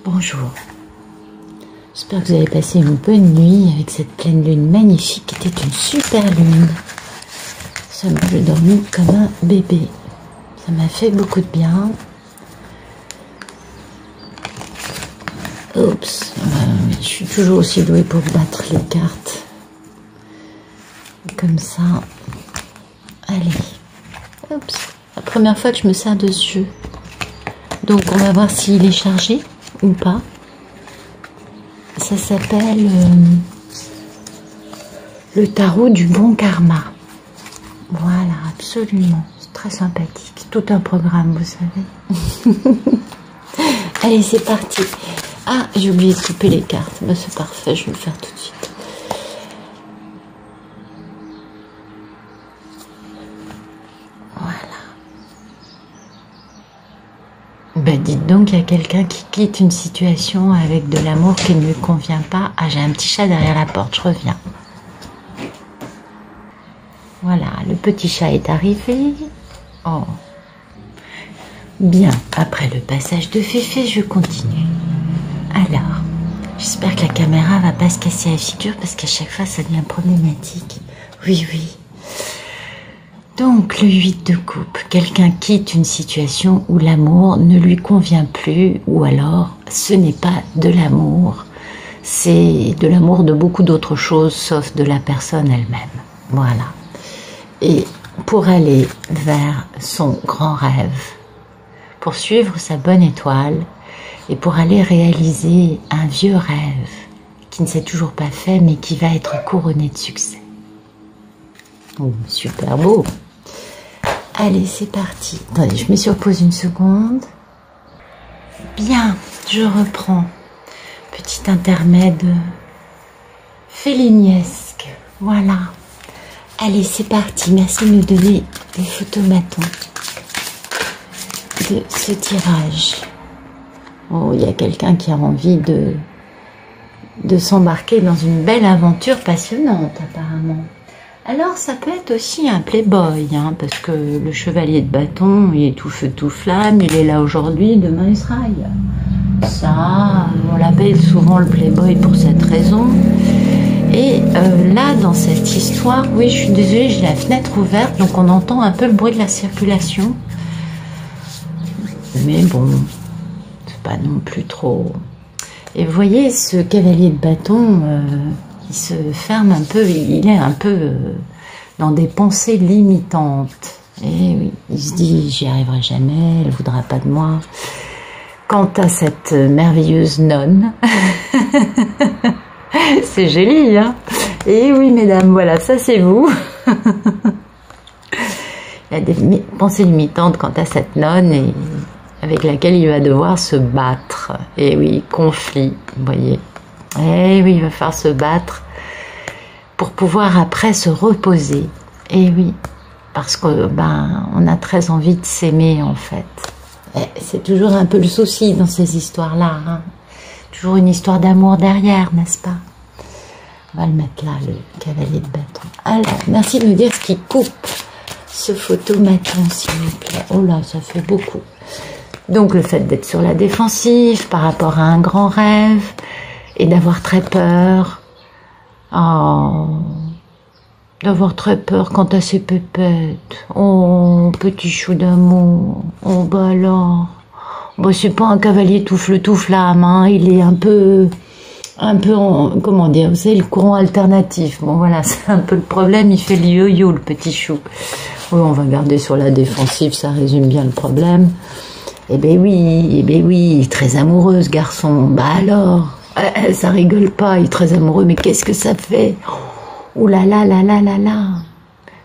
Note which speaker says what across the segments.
Speaker 1: Bonjour, j'espère que vous avez passé une bonne nuit avec cette pleine lune magnifique qui était une super lune. Ça m'a fait dormir comme un bébé, ça m'a fait beaucoup de bien. Oups, je suis toujours aussi douée pour battre les cartes. Comme ça, allez, oups, la première fois que je me sers de ce jeu. Donc on va voir s'il est chargé ou pas. Ça s'appelle le tarot du bon karma. Voilà, absolument. C'est très sympathique. Tout un programme, vous savez. Allez, c'est parti. Ah, j'ai oublié de couper les cartes. Bah, c'est parfait, je vais le faire tout de suite. Ben dites donc, il y a quelqu'un qui quitte une situation avec de l'amour qui ne lui convient pas. Ah, j'ai un petit chat derrière la porte, je reviens. Voilà, le petit chat est arrivé. Oh. Bien, après le passage de Féfé, je continue. Alors, j'espère que la caméra va pas se casser la figure parce qu'à chaque fois, ça devient problématique. Oui, oui. Donc, le 8 de coupe, quelqu'un quitte une situation où l'amour ne lui convient plus, ou alors ce n'est pas de l'amour, c'est de l'amour de beaucoup d'autres choses, sauf de la personne elle-même. Voilà. Et pour aller vers son grand rêve, pour suivre sa bonne étoile, et pour aller réaliser un vieux rêve qui ne s'est toujours pas fait, mais qui va être couronné de succès. Oh, super beau! Allez, c'est parti. Attendez, je me surpose une seconde. Bien, je reprends. Petit intermède féliniesque. Voilà. Allez, c'est parti. Merci de nous donner des photomatons de ce tirage. Oh, il y a quelqu'un qui a envie de s'embarquer dans une belle aventure passionnante, apparemment. Alors, ça peut être aussi un playboy, hein, parce que le chevalier de bâton, il est tout feu, tout flamme, il est là aujourd'hui, demain il sera ailleurs. Ça, on l'appelle souvent le playboy pour cette raison. Et là, dans cette histoire, oui, je suis désolée, j'ai la fenêtre ouverte, donc on entend un peu le bruit de la circulation. Mais bon, c'est pas non plus trop... Et vous voyez, ce cavalier de bâton... il se ferme un peu, il est un peu dans des pensées limitantes. Et oui, il se dit, j'y arriverai jamais, elle ne voudra pas de moi. Quant à cette merveilleuse nonne, c'est joli, hein? Et oui, mesdames, voilà, ça c'est vous. Il y a des pensées limitantes quant à cette nonne et avec laquelle il va devoir se battre. Et oui, conflit, vous voyez. Eh oui, il va falloir se battre pour pouvoir après se reposer. Eh oui, parce que ben on a très envie de s'aimer en fait. C'est toujours un peu le souci dans ces histoires-là. Hein. Toujours une histoire d'amour derrière, n'est-ce pas? On va le mettre là, le cavalier de bâton. Alors, merci de me dire ce qui coupe ce photomaton, s'il vous plaît. Oh là, ça fait beaucoup. Donc le fait d'être sur la défensive par rapport à un grand rêve, et d'avoir très peur, oh, d'avoir très peur quant à ses pépettes, oh, petit chou d'amour, oh, bah alors, bah c'est pas un cavalier tout flamme, hein, il est un peu en, comment dire, vous savez, le courant alternatif, bon voilà, c'est un peu le problème, il fait le yo-yo, le petit chou. Oui, on va garder sur la défensive, ça résume bien le problème. Eh ben oui, très amoureux ce garçon, bah alors... ça rigole pas, il est très amoureux, mais qu'est-ce que ça fait? Ouh là là là là là là.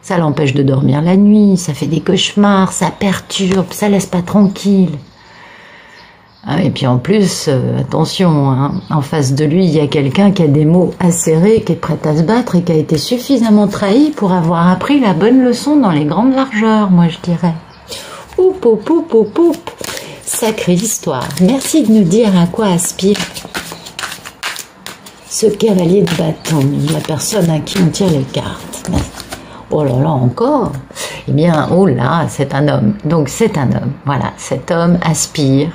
Speaker 1: Ça l'empêche de dormir la nuit, ça fait des cauchemars, ça perturbe, ça laisse pas tranquille. Ah, et puis en plus, attention, hein, en face de lui, il y a quelqu'un qui a des mots acérés, qui est prêt à se battre et qui a été suffisamment trahi pour avoir appris la bonne leçon dans les grandes largeurs, moi je dirais. Oup, oup, oup, oup, oup. Sacrée histoire. Merci de nous dire à quoi aspire ce cavalier de bâton, la personne à qui on tire les cartes. Oh là là, encore? Eh bien, oh là, c'est un homme. Donc c'est un homme. Voilà, cet homme aspire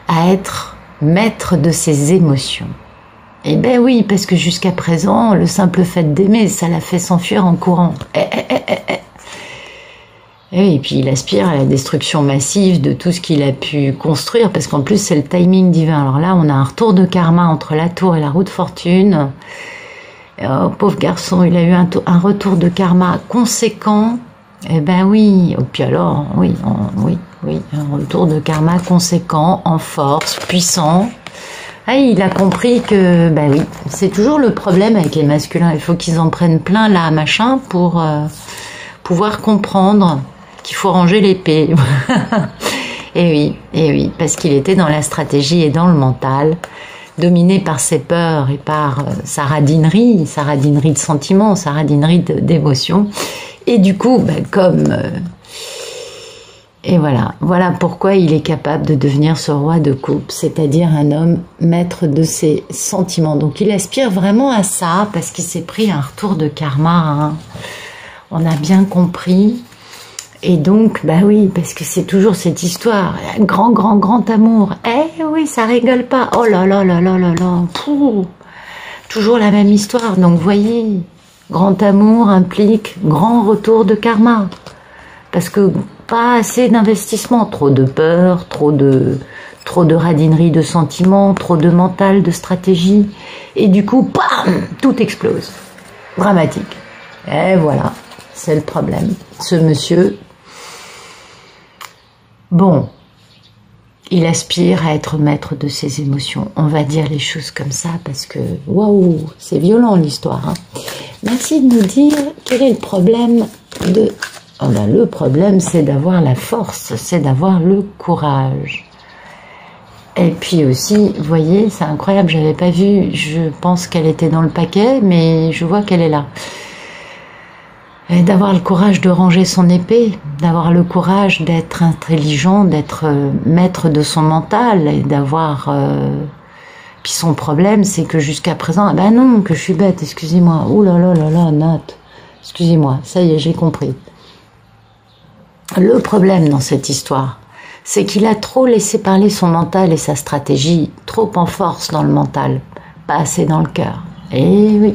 Speaker 1: à être maître de ses émotions. Eh ben oui, parce que jusqu'à présent, le simple fait d'aimer, ça l'a fait s'enfuir en courant. Et puis il aspire à la destruction massive de tout ce qu'il a pu construire, parce qu'en plus c'est le timing divin. Alors là, on a un retour de karma entre la tour et la roue de fortune. Oh, pauvre garçon, il a eu un retour de karma conséquent. Eh ben oui, et puis alors, oui, un retour de karma conséquent, en force, puissant. Ah, il a compris que, ben oui, c'est toujours le problème avec les masculins. Il faut qu'ils en prennent plein là, machin, pour pouvoir comprendre qu'il faut ranger l'épée. Et oui, parce qu'il était dans la stratégie et dans le mental, dominé par ses peurs et par sa radinerie de sentiments, sa radinerie d'émotions. Et du coup, ben, et voilà pourquoi il est capable de devenir ce roi de coupe, c'est-à-dire un homme maître de ses sentiments. Donc il aspire vraiment à ça, parce qu'il s'est pris un retour de karma, hein. On a bien compris. Et donc, bah oui, parce que c'est toujours cette histoire, un grand amour. Eh oui, ça rigole pas. Oh là là là là là là, pouh, toujours la même histoire. Donc vous voyez, grand amour implique grand retour de karma. Parce que pas assez d'investissement, trop de peur, trop de radinerie de sentiments, trop de mental, de stratégie. Et du coup, bam, tout explose. Dramatique. Et voilà, c'est le problème. Ce monsieur, bon, il aspire à être maître de ses émotions. On va dire les choses comme ça parce que, waouh, c'est violent l'histoire, hein. Merci de nous dire quel est le problème de... Oh ben, le problème, c'est d'avoir la force, c'est d'avoir le courage. Et puis aussi, vous voyez, c'est incroyable, j'avais pas vu, je pense qu'elle était dans le paquet, mais je vois qu'elle est là. Et d'avoir le courage de ranger son épée, d'avoir le courage d'être intelligent, d'être maître de son mental, et d'avoir... Puis son problème, c'est que jusqu'à présent, ah ben non, que je suis bête, excusez-moi, ouh là là là là, Nat, excusez-moi, ça y est, j'ai compris. Le problème dans cette histoire, c'est qu'il a trop laissé parler son mental et sa stratégie, trop en force dans le mental, pas assez dans le cœur. Et oui.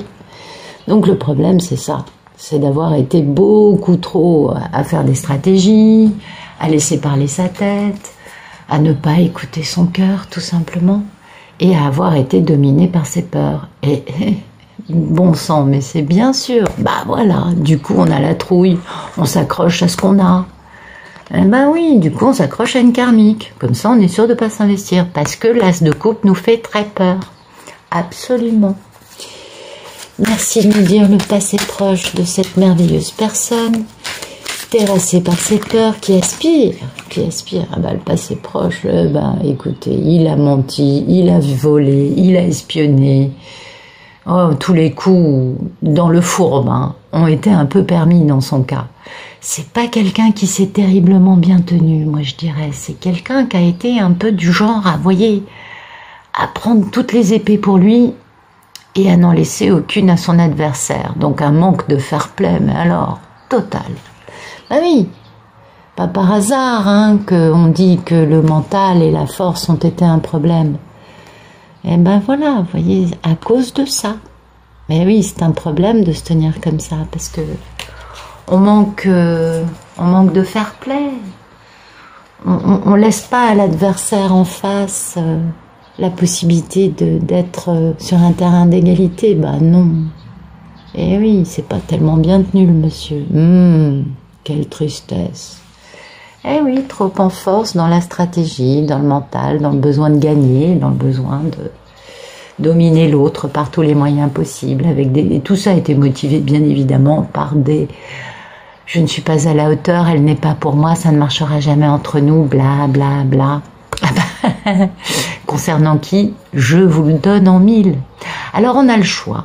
Speaker 1: Donc le problème, c'est ça, c'est d'avoir été beaucoup trop à faire des stratégies, à laisser parler sa tête, à ne pas écouter son cœur, tout simplement, et à avoir été dominé par ses peurs. Et bon sang, mais c'est bien sûr, bah voilà, du coup on a la trouille, on s'accroche à ce qu'on a. Eh ben oui, du coup on s'accroche à une karmique. Comme ça on est sûr de ne pas s'investir. Parce que l'as de coupe nous fait très peur. Absolument. Merci de nous dire le passé proche de cette merveilleuse personne, terrassée par ses peurs, qui aspire. Ah ben le passé proche, ben écoutez, il a menti, il a volé, il a espionné. Oh, tous les coups dans le fourbe, hein, ont été un peu permis dans son cas. C'est pas quelqu'un qui s'est terriblement bien tenu, moi je dirais. C'est quelqu'un qui a été un peu du genre à, voyez, à prendre toutes les épées pour lui et à n'en laisser aucune à son adversaire. Donc un manque de fair play, mais alors, total. Bah oui, pas par hasard, hein, qu'on dit que le mental et la force ont été un problème. Et ben voilà, vous voyez, à cause de ça. Mais oui, c'est un problème de se tenir comme ça, parce que on manque de fair play. On laisse pas à l'adversaire en face la possibilité d'être sur un terrain d'égalité. Bah non. Et oui, c'est pas tellement bien tenu le monsieur. Quelle tristesse. Eh oui, trop en force dans la stratégie, dans le mental, dans le besoin de gagner, dans le besoin de dominer l'autre par tous les moyens possibles. Et tout ça a été motivé bien évidemment par des... Je ne suis pas à la hauteur, elle n'est pas pour moi, ça ne marchera jamais entre nous, bla bla bla. Concernant qui, je vous le donne en mille. Alors on a le choix.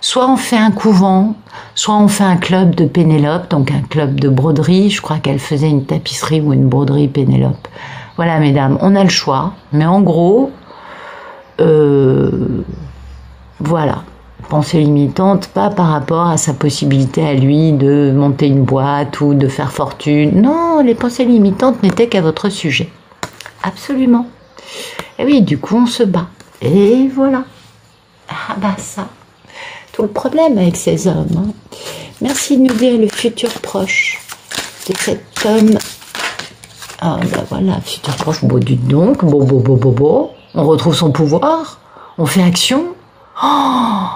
Speaker 1: Soit on fait un couvent, soit on fait un club de Pénélope, donc un club de broderie. Je crois qu'elle faisait une tapisserie ou une broderie Pénélope. Voilà, mesdames, on a le choix. Mais en gros, voilà. Pensée limitante, pas par rapport à sa possibilité à lui de monter une boîte ou de faire fortune. Non, les pensées limitantes n'étaient qu'à votre sujet. Absolument. Et oui, du coup, on se bat. Et voilà. Ah bah ça, tout le problème avec ces hommes. Hein. Merci de nous dire le futur proche de cet homme. Ah bah voilà, futur proche, bon dites donc, bon. On retrouve son pouvoir, on fait action. Oh,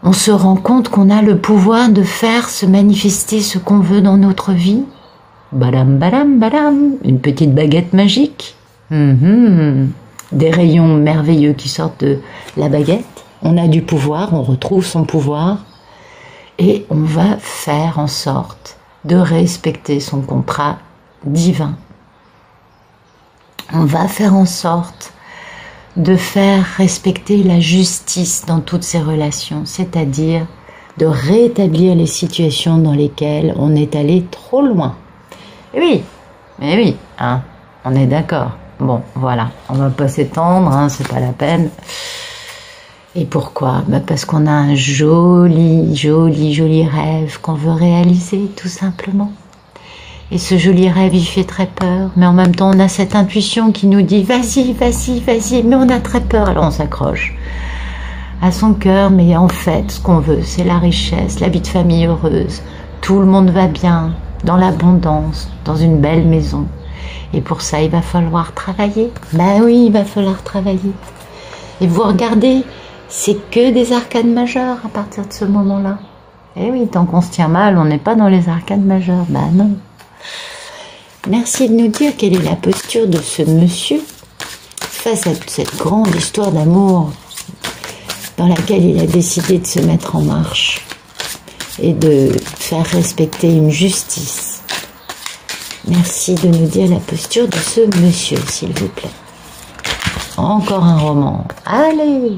Speaker 1: on se rend compte qu'on a le pouvoir de faire se manifester ce qu'on veut dans notre vie. Badam, une petite baguette magique. Des rayons merveilleux qui sortent de la baguette. On a du pouvoir, on retrouve son pouvoir et on va faire en sorte de respecter son contrat divin. On va faire en sorte de faire respecter la justice dans toutes ces relations, c'est-à-dire de rétablir les situations dans lesquelles on est allé trop loin. Et oui, hein, on est d'accord. Bon, voilà, on va pas s'étendre, hein, c'est pas la peine. Et pourquoi? Parce qu'on a un joli rêve qu'on veut réaliser, tout simplement. Et ce joli rêve, il fait très peur, mais en même temps, on a cette intuition qui nous dit « Vas-y, mais on a très peur. » Alors on s'accroche à son cœur, mais en fait, ce qu'on veut, c'est la richesse, la vie de famille heureuse. Tout le monde va bien, dans l'abondance, dans une belle maison. Et pour ça, il va falloir travailler. Ben oui, il va falloir travailler. Et vous regardez, c'est que des arcades majeures à partir de ce moment-là. Et oui, tant qu'on se tient mal, on n'est pas dans les arcades majeures. Ben non. Merci de nous dire quelle est la posture de ce monsieur face à cette grande histoire d'amour dans laquelle il a décidé de se mettre en marche et de faire respecter une justice. Merci de nous dire la posture de ce monsieur, s'il vous plaît. Encore un roman. Allez!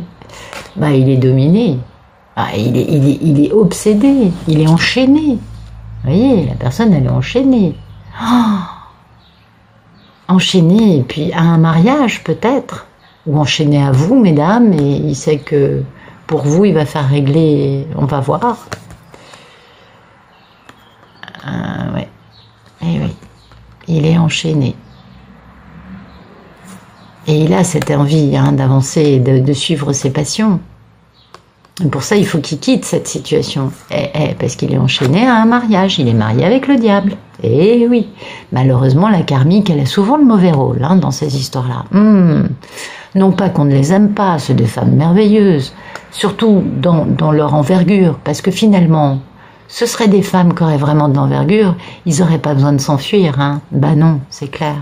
Speaker 1: Bah, il est dominé. Ah, il est obsédé. Il est enchaîné. Vous voyez, la personne, elle est enchaînée. Oh, enchaîné, et puis à un mariage, peut-être. Ou enchaîné à vous, mesdames, et il sait que pour vous, il va faire régler. On va voir. Ouais. Et oui. Il est enchaîné. Et il a cette envie d'avancer, de suivre ses passions. Et pour ça, il faut qu'il quitte cette situation. Parce qu'il est enchaîné à un mariage. Il est marié avec le diable. Et oui. Malheureusement, la karmique, elle a souvent le mauvais rôle dans ces histoires-là. Non pas qu'on ne les aime pas, c'est des femmes merveilleuses. Surtout dans leur envergure. Parce que finalement, ce seraient des femmes qui auraient vraiment de l'envergure. Ils n'auraient pas besoin de s'enfuir. Bah non, c'est clair.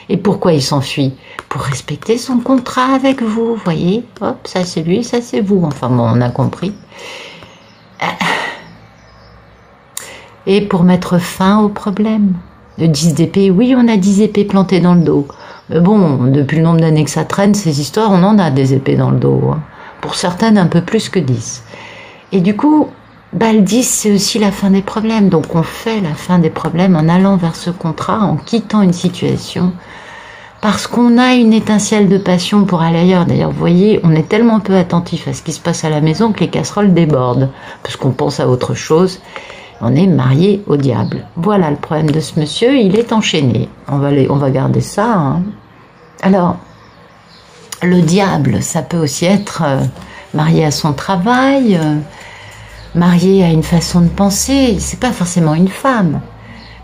Speaker 1: Et pourquoi il s'enfuit? Pour respecter son contrat avec vous, voyez. Hop, ça c'est lui, ça c'est vous. Enfin bon, on a compris. Et pour mettre fin au problème. Le 10 d'épée, oui, on a 10 épées plantées dans le dos. Mais bon, depuis le nombre d'années que ça traîne, ces histoires, on en a des épées dans le dos. Pour certaines, un peu plus que 10. Et du coup, le 10, c'est aussi la fin des problèmes. Donc on fait la fin des problèmes en allant vers ce contrat, en quittant une situation, parce qu'on a une étincelle de passion pour aller ailleurs. D'ailleurs, vous voyez, on est tellement peu attentif à ce qui se passe à la maison que les casseroles débordent, parce qu'on pense à autre chose. On est marié au diable. Voilà le problème de ce monsieur, il est enchaîné. On va garder ça. Alors, le diable, ça peut aussi être marié à son travail, marié à une façon de penser. C'est pas forcément une femme.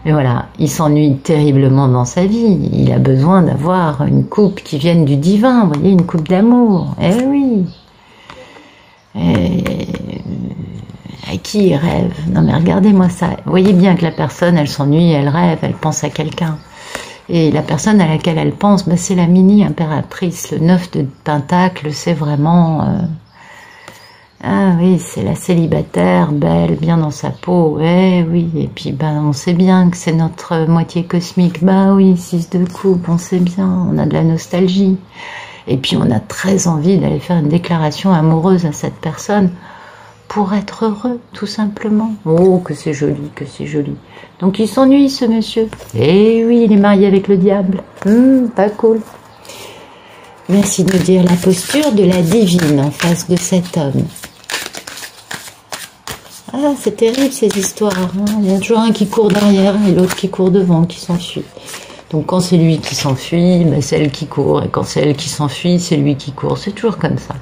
Speaker 1: Mais voilà, il s'ennuie terriblement dans sa vie. Il a besoin d'avoir une coupe qui vienne du divin, vous voyez, une coupe d'amour. Eh oui. À qui il rêve? Non mais regardez-moi ça. Vous voyez bien que la personne, elle s'ennuie, elle rêve, elle pense à quelqu'un. Et la personne à laquelle elle pense, c'est la mini-impératrice. Le 9 de Pentacle, c'est vraiment... Ah oui, c'est la célibataire, belle, bien dans sa peau. Eh oui, et puis on sait bien que c'est notre moitié cosmique. Bah oui, 6 de coupe, on sait bien, on a de la nostalgie. Et puis on a très envie d'aller faire une déclaration amoureuse à cette personne pour être heureux, tout simplement. Oh, que c'est joli, que c'est joli. Donc il s'ennuie, ce monsieur. Eh oui, il est marié avec le diable. Pas cool. Merci de nous dire la posture de la divine en face de cet homme. Ah, c'est terrible ces histoires. Il y a toujours un qui court derrière et l'autre qui court devant, qui s'enfuit. Donc quand c'est lui qui s'enfuit, ben, c'est elle qui court. Et quand c'est elle qui s'enfuit, c'est lui qui court. C'est toujours comme ça.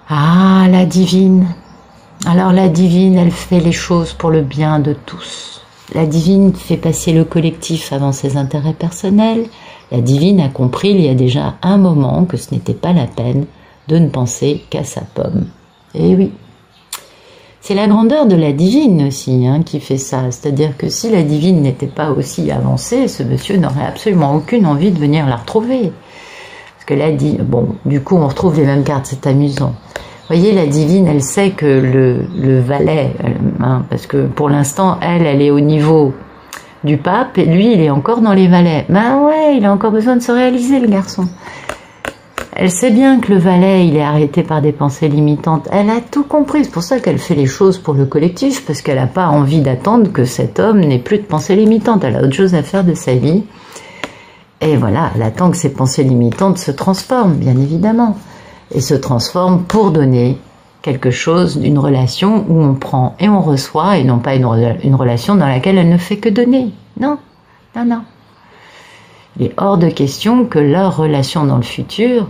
Speaker 1: Ah, la divine. Alors la divine, elle fait les choses pour le bien de tous. La divine fait passer le collectif avant ses intérêts personnels. La divine a compris il y a déjà un moment que ce n'était pas la peine de ne penser qu'à sa pomme. Et oui. C'est la grandeur de la divine aussi hein, qui fait ça. C'est-à-dire que si la divine n'était pas aussi avancée, ce monsieur n'aurait absolument aucune envie de venir la retrouver. Parce que là, bon, du coup, on retrouve les mêmes cartes, c'est amusant. Vous voyez, la divine, elle sait que le valet, hein, parce que pour l'instant, elle est au niveau du pape, et lui, il est encore dans les valets. Ben ouais, il a encore besoin de se réaliser, le garçon. Elle sait bien que le valet, il est arrêté par des pensées limitantes. Elle a tout compris. C'est pour ça qu'elle fait les choses pour le collectif, parce qu'elle n'a pas envie d'attendre que cet homme n'ait plus de pensées limitantes. Elle a autre chose à faire de sa vie. Et voilà, elle attend que ces pensées limitantes se transforment, bien évidemment. Et se transforment pour donner quelque chose, une relation où on prend et on reçoit, et non pas une relation dans laquelle elle ne fait que donner. Non, non, non. Il est hors de question que leur relation dans le futur,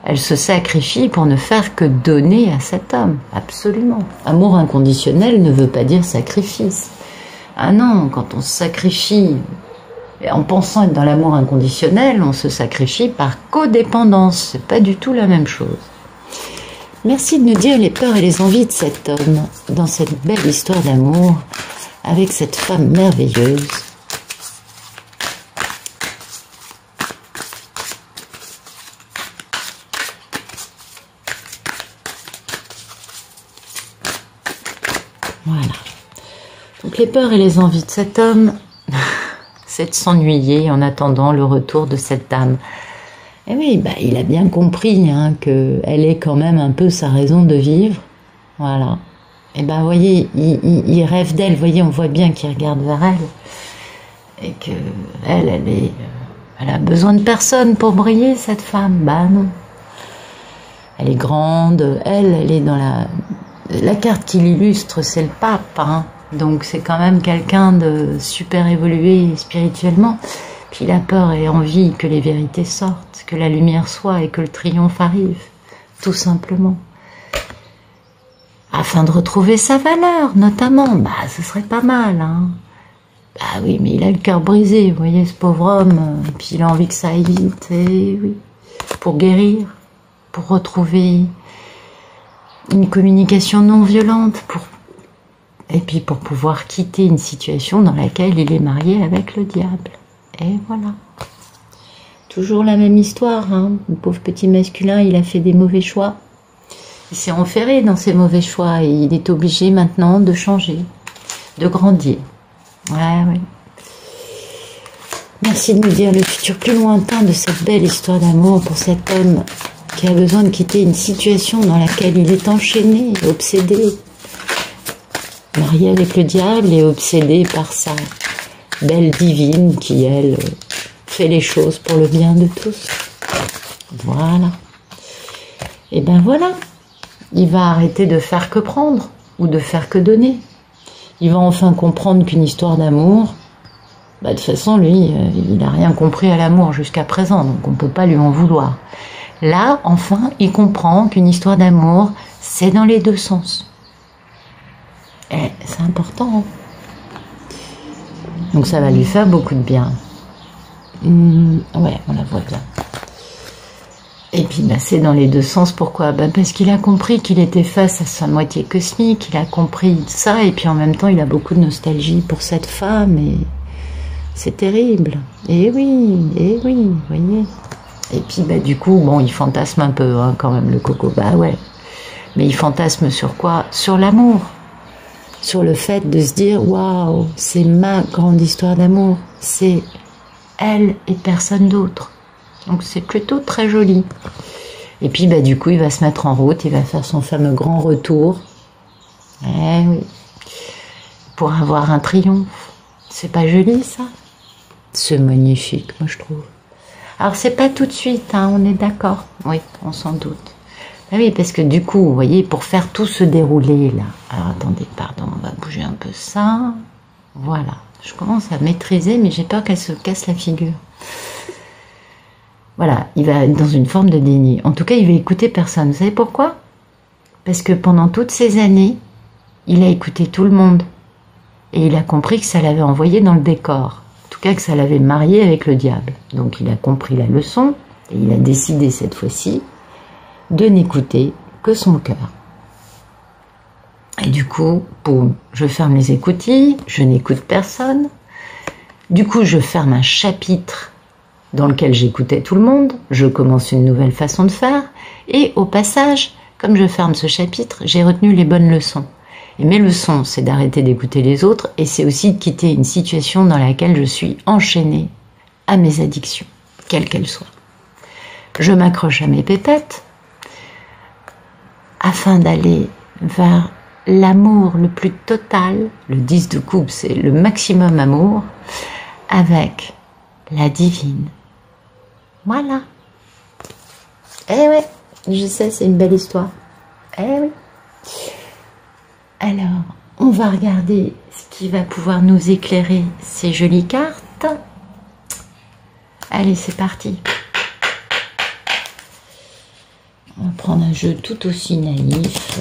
Speaker 1: elle se sacrifie pour ne faire que donner à cet homme. Absolument. Amour inconditionnel ne veut pas dire sacrifice. Ah non, quand on se sacrifie, en pensant être dans l'amour inconditionnel, on se sacrifie par codépendance. C'est pas du tout la même chose. Merci de nous dire les peurs et les envies de cet homme dans cette belle histoire d'amour avec cette femme merveilleuse. Voilà. Donc les peurs et les envies de cet homme, c'est de s'ennuyer en attendant le retour de cette dame. Et oui, bah, il a bien compris hein, qu'elle est quand même un peu sa raison de vivre. Voilà. Et ben, voyez, il rêve d'elle. Voyez, on voit bien qu'il regarde vers elle. Et que elle a besoin de personne pour briller, cette femme. Bah non. Elle est grande. Elle est dans la carte qui l'illustre, c'est le pape. Hein. Donc c'est quand même quelqu'un de super évolué spirituellement. Puis il a peur et envie que les vérités sortent, que la lumière soit et que le triomphe arrive, tout simplement. Afin de retrouver sa valeur, notamment, bah ce serait pas mal, hein. Bah oui, mais il a le cœur brisé, vous voyez, ce pauvre homme, et puis il a envie que ça aille vite, et oui, pour guérir, pour retrouver une communication non violente, et puis pour pouvoir quitter une situation dans laquelle il est marié avec le diable. Et voilà. Toujours la même histoire, hein. Le pauvre petit masculin, il a fait des mauvais choix. Il s'est enferré dans ses mauvais choix et il est obligé maintenant de changer, de grandir. Ouais, ouais. Merci de nous dire le futur plus lointain de cette belle histoire d'amour pour cet homme qui a besoin de quitter une situation dans laquelle il est enchaîné, obsédé, marié avec le diable et obsédé par sa belle divine qui, elle, fait les choses pour le bien de tous. Voilà. Et ben voilà. Il va arrêter de faire que prendre ou de faire que donner. Il va enfin comprendre qu'une histoire d'amour, bah, de toute façon, lui, il n'a rien compris à l'amour jusqu'à présent, donc on ne peut pas lui en vouloir. Là, enfin, il comprend qu'une histoire d'amour, c'est dans les deux sens. Et c'est important, hein. Donc ça va lui faire beaucoup de bien. Ouais, on la voit bien. Et puis bah, c'est dans les deux sens. Pourquoi? Bah, parce qu'il a compris qu'il était face à sa moitié cosmique. Il a compris ça. Et puis en même temps, il a beaucoup de nostalgie pour cette femme. Et c'est terrible. Et oui, vous voyez. Et puis bah, du coup, bon, il fantasme un peu hein, quand même le coco. Bah ouais. Mais il fantasme sur quoi? Sur l'amour. Sur le fait de se dire waouh, c'est ma grande histoire d'amour, c'est elle et personne d'autre. Donc c'est plutôt très joli. Et puis bah du coup il va se mettre en route, il va faire son fameux grand retour. Eh oui. Pour avoir un triomphe. C'est pas joli ça? C'est magnifique, moi je trouve. Alors c'est pas tout de suite, hein, on est d'accord. Oui, on s'en doute. Ah oui, parce que du coup, vous voyez, pour faire tout se dérouler là. Alors attendez, pardon, on va bouger un peu ça. Voilà. Je commence à maîtriser, mais j'ai peur qu'elle se casse la figure. Voilà, il va être dans une forme de déni. En tout cas, il va écouter personne. Vous savez pourquoi? Parce que pendant toutes ces années, il a écouté tout le monde. Et il a compris que ça l'avait envoyé dans le décor. En tout cas, que ça l'avait marié avec le diable. Donc, il a compris la leçon. Et il a décidé cette fois-ci de n'écouter que son cœur. Et du coup, boum, je ferme les écoutilles, je n'écoute personne. Du coup, je ferme un chapitre dans lequel j'écoutais tout le monde. Je commence une nouvelle façon de faire. Et au passage, comme je ferme ce chapitre, j'ai retenu les bonnes leçons. Et mes leçons, c'est d'arrêter d'écouter les autres et c'est aussi de quitter une situation dans laquelle je suis enchaînée à mes addictions, quelles qu'elles soient. Je m'accroche à mes pépettes afin d'aller vers l'amour le plus total. Le 10 de coupe, c'est le maximum amour avec la divine. Voilà. Eh ouais, je sais, c'est une belle histoire. Eh oui. Alors, on va regarder ce qui va pouvoir nous éclairer ces jolies cartes. Allez, c'est parti. On va prendre un jeu tout aussi naïf.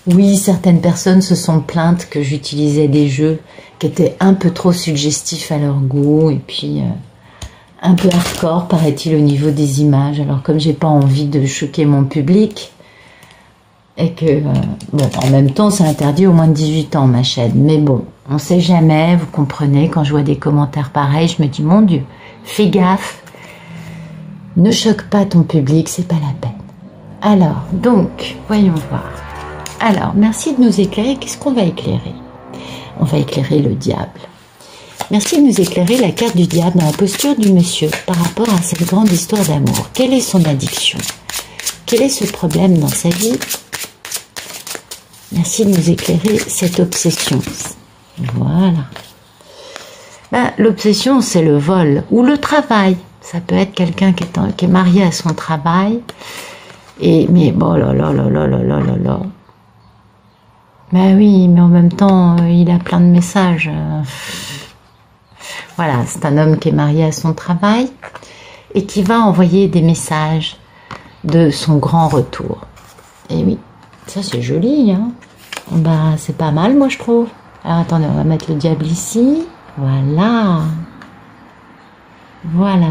Speaker 1: Oui, certaines personnes se sont plaintes que j'utilisais des jeux qui étaient un peu trop suggestifs à leur goût et puis un peu hardcore, paraît-il, au niveau des images. Alors, comme j'ai pas envie de choquer mon public et que, bon, en même temps, c'est interdit aux moins de 18 ans, ma chaîne. Mais bon, on sait jamais, vous comprenez, quand je vois des commentaires pareils, je me dis, mon Dieu, fais gaffe, ne choque pas ton public, c'est pas la peine. Alors, donc, voyons voir. Alors, merci de nous éclairer. Qu'est-ce qu'on va éclairer? On va éclairer le diable. Merci de nous éclairer la carte du diable dans la posture du monsieur par rapport à cette grande histoire d'amour. Quelle est son addiction? Quel est ce problème dans sa vie? Merci de nous éclairer cette obsession. Voilà. Ben, l'obsession, c'est le vol ou le travail. Ça peut être quelqu'un qui est marié à son travail. Mais bon, là. Ben oui, mais en même temps, il a plein de messages. Voilà, c'est un homme qui est marié à son travail et qui va envoyer des messages de son grand retour. Et oui, ça c'est joli, hein. Ben, c'est pas mal, moi je trouve. Alors attendez, on va mettre le diable ici. Voilà. Voilà.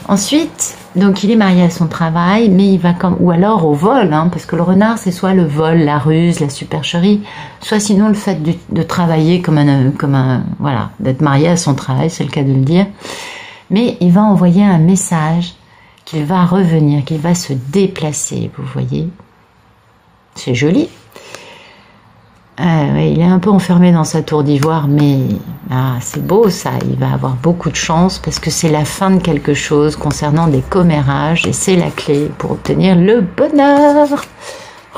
Speaker 1: Ensuite, donc il est marié à son travail, mais il va ou alors au vol, hein, parce que le renard c'est soit le vol, la ruse, la supercherie, soit sinon le fait de travailler comme un voilà, d'être marié à son travail, c'est le cas de le dire. Mais il va envoyer un message qu'il va revenir, qu'il va se déplacer, vous voyez. C'est joli. Ouais, il est un peu enfermé dans sa tour d'ivoire, mais c'est beau ça, il va avoir beaucoup de chance parce que c'est la fin de quelque chose concernant des commérages et c'est la clé pour obtenir le bonheur.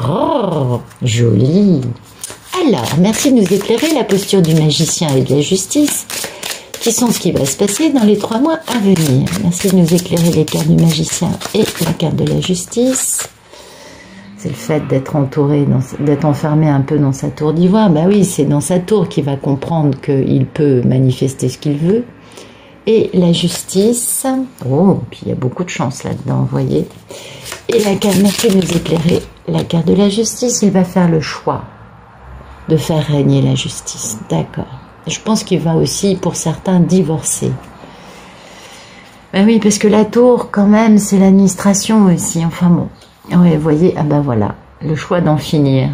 Speaker 1: Oh, joli. Alors, merci de nous éclairer la posture du magicien et de la justice, qui sont ce qui va se passer dans les 3 mois à venir. Merci de nous éclairer les cartes du magicien et la carte de la justice. C'est le fait d'être entouré, d'être enfermé un peu dans sa tour d'ivoire. Ben oui, c'est dans sa tour qu'il va comprendre qu'il peut manifester ce qu'il veut. Et la justice. Oh, puis il y a beaucoup de chance là-dedans, vous voyez. Et la carte, merci de nous éclairer. La carte de la justice, il va faire le choix de faire régner la justice. D'accord. Je pense qu'il va aussi, pour certains, divorcer. Ben oui, parce que la tour, quand même, c'est l'administration aussi. Enfin bon. Oui, vous voyez, ah ben voilà, le choix d'en finir,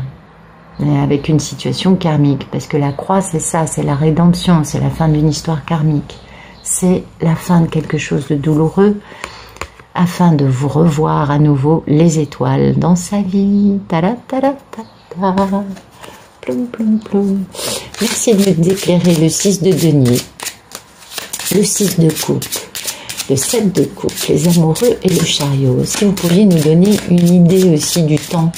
Speaker 1: mais avec une situation karmique, parce que la croix, c'est ça, c'est la rédemption, c'est la fin d'une histoire karmique, c'est la fin de quelque chose de douloureux, afin de vous revoir à nouveau les étoiles dans sa vie. Ploum, ploum, ploum. Merci de nous éclairer le 6 de denier, le 6 de coupe, le 7 de coupe, les amoureux et le chariot. Si vous pouviez nous donner une idée aussi du temps.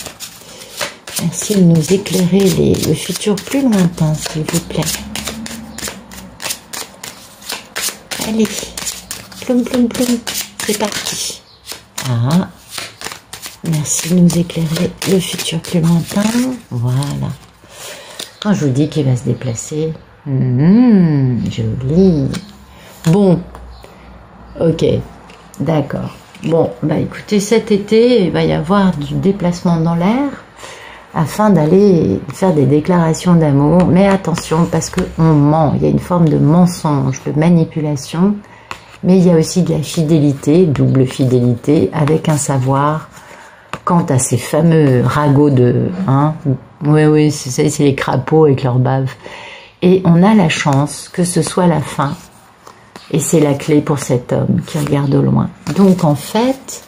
Speaker 1: Merci de nous éclairer le futur plus lointain, s'il vous plaît. Allez, ploum, ploum, ploum, c'est parti. Ah, merci de nous éclairer le futur plus lointain. Voilà. Quand je vous dis qu'il va se déplacer, Joli. Bon, ok, d'accord. Bon, bah écoutez, cet été, il va y avoir du déplacement dans l'air afin d'aller faire des déclarations d'amour. Mais attention, parce qu'on ment, il y a une forme de mensonge, de manipulation, mais il y a aussi de la fidélité, double fidélité, avec un savoir quant à ces fameux ragots de... Hein, oui, c'est les crapauds avec leur bave. Et on a la chance que ce soit la fin. Et c'est la clé pour cet homme qui regarde au loin. Donc en fait,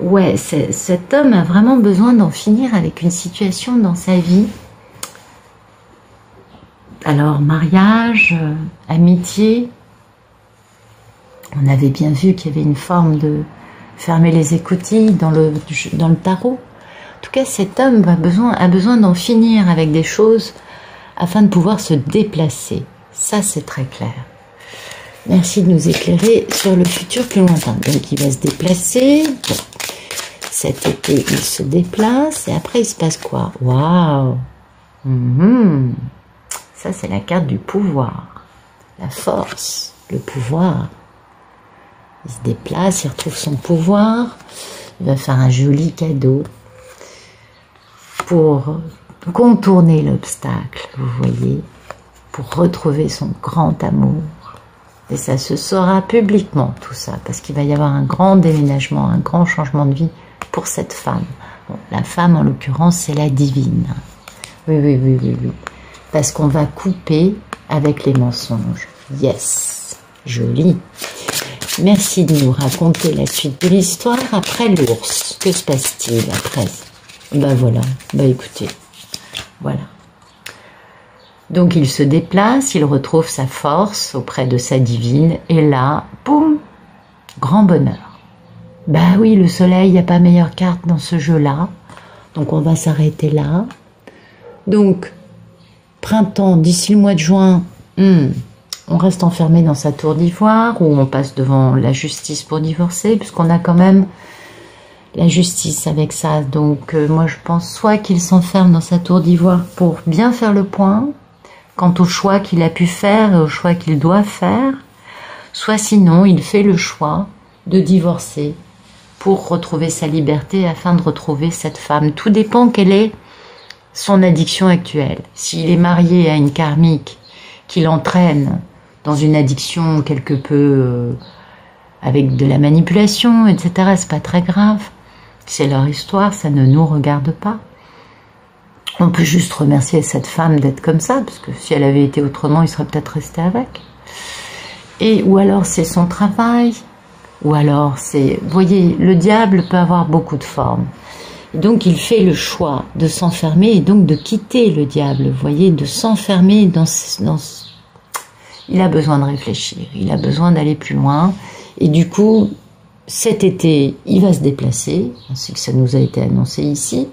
Speaker 1: ouais, cet homme a vraiment besoin d'en finir avec une situation dans sa vie. Alors mariage, amitié. On avait bien vu qu'il y avait une forme de fermer les écoutilles dans le tarot. En tout cas, cet homme a besoin d'en finir avec des choses afin de pouvoir se déplacer. Ça, c'est très clair. Merci de nous éclairer sur le futur plus lointain. Donc, il va se déplacer. Bon. Cet été, il se déplace. Et après, il se passe quoi? Waouh! Ça, c'est la carte du pouvoir. La force, le pouvoir. Il se déplace, il retrouve son pouvoir. Il va faire un joli cadeau pour contourner l'obstacle, vous voyez, pour retrouver son grand amour. Et ça se saura publiquement, tout ça, parce qu'il va y avoir un grand déménagement, un grand changement de vie pour cette femme. Bon, la femme, en l'occurrence, c'est la divine. Oui. Parce qu'on va couper avec les mensonges. Yes, joli. Merci de nous raconter la suite de l'histoire. Après l'ours, que se passe-t-il après? Ben voilà, ben écoutez, voilà. Donc il se déplace, il retrouve sa force auprès de sa divine, et là, boum, grand bonheur. Ben oui, le soleil, il n'y a pas meilleure carte dans ce jeu-là, donc on va s'arrêter là. Donc, printemps, d'ici le mois de juin, on reste enfermé dans sa tour d'ivoire, ou on passe devant la justice pour divorcer, puisqu'on a quand même la justice avec ça. Donc moi je pense soit qu'il s'enferme dans sa tour d'ivoire pour bien faire le point quant au choix qu'il a pu faire et au choix qu'il doit faire, soit sinon il fait le choix de divorcer pour retrouver sa liberté afin de retrouver cette femme. Tout dépend quelle est son addiction actuelle. S'il est marié à une karmique qui l'entraîne dans une addiction quelque peu avec de la manipulation, etc., c'est pas très grave. C'est leur histoire, ça ne nous regarde pas. On peut juste remercier cette femme d'être comme ça, parce que si elle avait été autrement, il serait peut-être resté avec. Ou alors c'est son travail, ou alors c'est... Vous voyez, le diable peut avoir beaucoup de formes. Et donc il fait le choix de s'enfermer et donc de quitter le diable, vous voyez, de s'enfermer dans... Il a besoin de réfléchir, il a besoin d'aller plus loin, et du coup... Cet été, il va se déplacer, c'est que ça nous a été annoncé ici,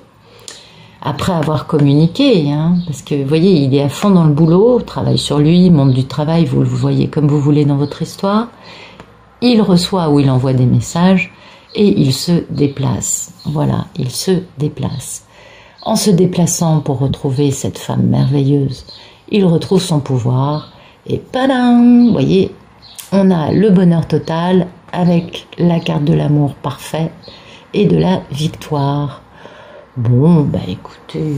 Speaker 1: après avoir communiqué, hein, parce que vous voyez, il est à fond dans le boulot, travaille sur lui, monde du travail, vous le voyez comme vous voulez dans votre histoire, il reçoit ou il envoie des messages, et il se déplace, voilà, il se déplace. En se déplaçant pour retrouver cette femme merveilleuse, il retrouve son pouvoir, et padam, vous voyez, on a le bonheur total, avec la carte de l'amour parfait et de la victoire. Bon, bah écoutez,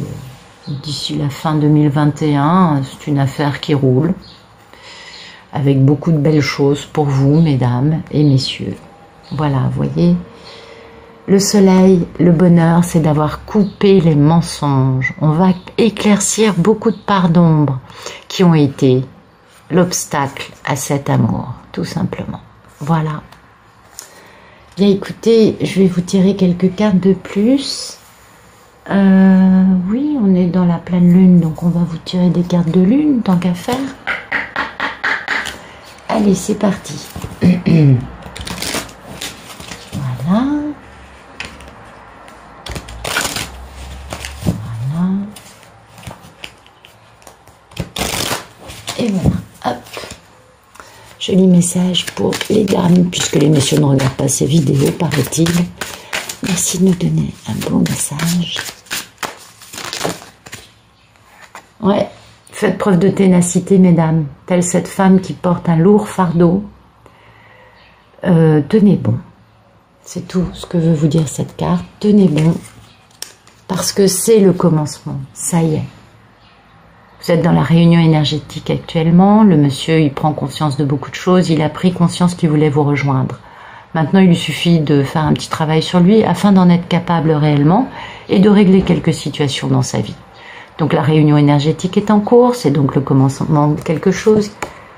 Speaker 1: d'ici la fin 2021, c'est une affaire qui roule, avec beaucoup de belles choses pour vous, mesdames et messieurs. Voilà, vous voyez, le soleil, le bonheur, c'est d'avoir coupé les mensonges. On va éclaircir beaucoup de parts d'ombre qui ont été l'obstacle à cet amour, tout simplement. Voilà. Bien écoutez, je vais vous tirer quelques cartes de plus. Oui, on est dans la pleine lune, donc on va vous tirer des cartes de lune, tant qu'à faire. Allez, c'est parti. Voilà. Voilà. Et voilà, hop. Joli message pour les dames, puisque les messieurs ne regardent pas ces vidéos, paraît-il. Merci de nous donner un bon message. Ouais, Faites preuve de ténacité, mesdames, telle cette femme qui porte un lourd fardeau. Tenez bon. C'est tout ce que veut vous dire cette carte. Tenez bon, parce que c'est le commencement. Ça y est. Vous êtes dans la réunion énergétique actuellement. Le monsieur, il prend conscience de beaucoup de choses. Il a pris conscience qu'il voulait vous rejoindre. Maintenant, il lui suffit de faire un petit travail sur lui afin d'en être capable réellement et de régler quelques situations dans sa vie. Donc la réunion énergétique est en cours, c'est donc le commencement de quelque chose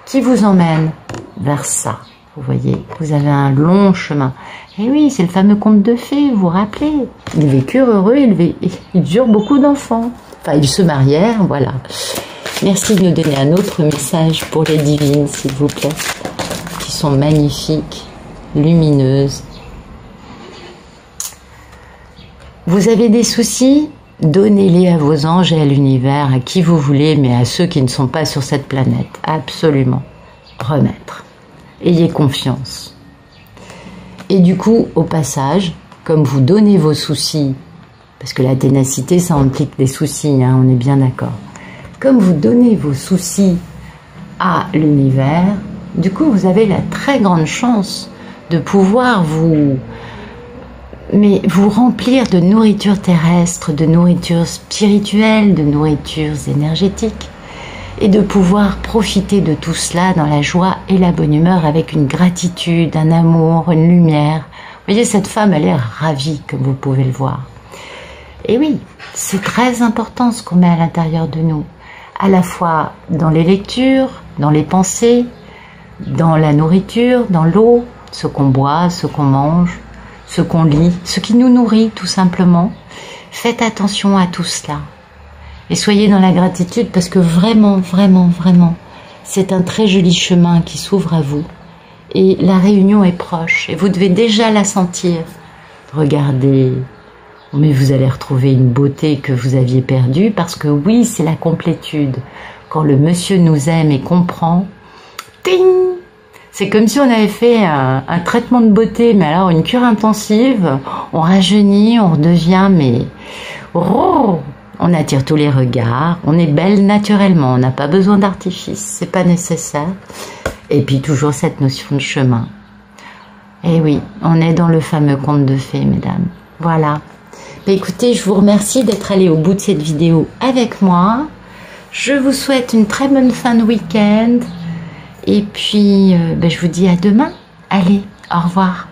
Speaker 1: qui vous emmène vers ça. Vous voyez, vous avez un long chemin. Et oui, c'est le fameux conte de fées, vous vous rappelez. Ils vécurent heureux, ils eurent beaucoup d'enfants. Enfin, ils se marièrent, voilà. Merci de nous donner un autre message pour les divines, s'il vous plaît, qui sont magnifiques, lumineuses. Vous avez des soucis ? Donnez-les à vos anges et à l'univers, à qui vous voulez, mais à ceux qui ne sont pas sur cette planète. Absolument. Remettre. Ayez confiance. Et du coup, au passage, comme vous donnez vos soucis, parce que la ténacité, ça implique des soucis, hein, on est bien d'accord. Comme vous donnez vos soucis à l'univers, du coup, vous avez la très grande chance de pouvoir vous remplir de nourriture terrestre, de nourriture spirituelle, de nourriture énergétique, et de pouvoir profiter de tout cela dans la joie et la bonne humeur avec une gratitude, un amour, une lumière. Vous voyez, cette femme, elle est ravie, comme vous pouvez le voir. Et oui, c'est très important ce qu'on met à l'intérieur de nous, à la fois dans les lectures, dans les pensées, dans la nourriture, dans l'eau, ce qu'on boit, ce qu'on mange, ce qu'on lit, ce qui nous nourrit tout simplement. Faites attention à tout cela. Et soyez dans la gratitude parce que vraiment, vraiment, vraiment, c'est un très joli chemin qui s'ouvre à vous. Et la réunion est proche et vous devez déjà la sentir. Regardez, mais vous allez retrouver une beauté que vous aviez perdue parce que oui, c'est la complétude. Quand le monsieur nous aime et comprend, ting! C'est comme si on avait fait un traitement de beauté, mais alors une cure intensive, on rajeunit, on redevient, mais oh, on attire tous les regards, on est belle naturellement, on n'a pas besoin d'artifice, c'est pas nécessaire. Et puis toujours cette notion de chemin. Et oui, on est dans le fameux conte de fées, mesdames. Voilà. Mais écoutez, je vous remercie d'être allé au bout de cette vidéo avec moi. Je vous souhaite une très bonne fin de week-end. Et puis, je vous dis à demain. Allez, au revoir.